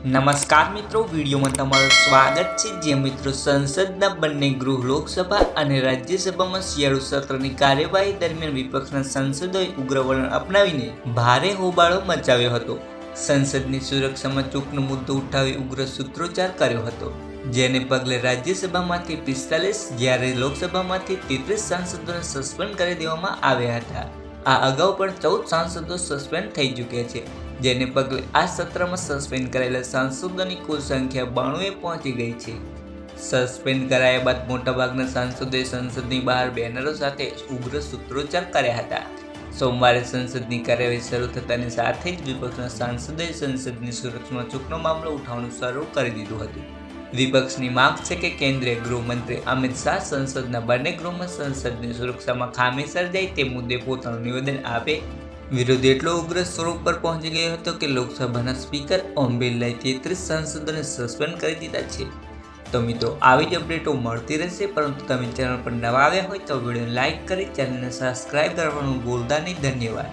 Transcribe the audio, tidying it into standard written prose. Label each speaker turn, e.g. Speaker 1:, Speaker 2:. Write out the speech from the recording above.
Speaker 1: નમસ્કાર મિત્રો, વિડીયોમાં તમારું સ્વાગત છે। જે મિત્રો સંસદના બંને ગૃહ લોકસભા અને રાજ્યસભામાં શિયાળુ સત્રની કાર્યવાહી દરમિયાન વિપક્ષના સાંસદોએ ઉગ્ર વલણ અપનાવીને ભારે હોબાળો મચાવ્યો હતો। સંસદની સુરક્ષામાં ચૂકનો મુદ્દો ઉઠાવી ઉગ્ર સૂત્રોચ્ચાર કર્યો હતો, જેને પગલે રાજ્યસભામાંથી 45 જ્યારે લોકસભામાંથી 33 સાંસદોને સસ્પેન્ડ કરી દેવામાં આવ્યા હતા। આ અગાઉ પણ 14 સાંસદો સસ્પેન્ડ થઈ ચૂક્યા છે, જેને પગલે આ સત્રમાં સસ્પેન્ડ કરાયેલા સાંસદોની કુલ સંખ્યા 92 પહોંચી ગઈ છે। સસ્પેન્ડ કરાયા બાદ મોટાભાગના સાંસદોએ સંસદની બહાર બેનરો સાથે ઉગ્ર સૂત્રોચ્ચાર કર્યા હતા। સોમવારે સંસદની કાર્યવાહી શરૂ થતાની સાથે જ વિપક્ષના સાંસદોએ સંસદની સુરક્ષામાં ચૂકનો મામલો ઉઠાવવાનું શરૂ કરી દીધું હતું। વિપક્ષની માંગ છે કે કેન્દ્રીય ગૃહમંત્રી અમિત શાહ સંસદના બંને ગૃહમાં સંસદની સુરક્ષામાં ખામી સર્જાય તે મુદ્દે પોતાનું નિવેદન આપે। વિરોધ એટલો ઉગ્ર સ્વરૂપ પર પહોંચી ગયો હતો કે લોકસભાના સ્પીકર ઓમ બિરલાએ 33 સાંસદોને સસ્પેન્ડ કરી દીધા છે। તો મિત્રો, આવી જ અપડેટો મળતી રહેશે, પરંતુ તમે ચેનલ પર નવા આવ્યા હોય તો વિડીયોને લાઇક કરી ચેનલને સબસ્ક્રાઇબ કરવાનું ભૂલતા નહીં। ધન્યવાદ।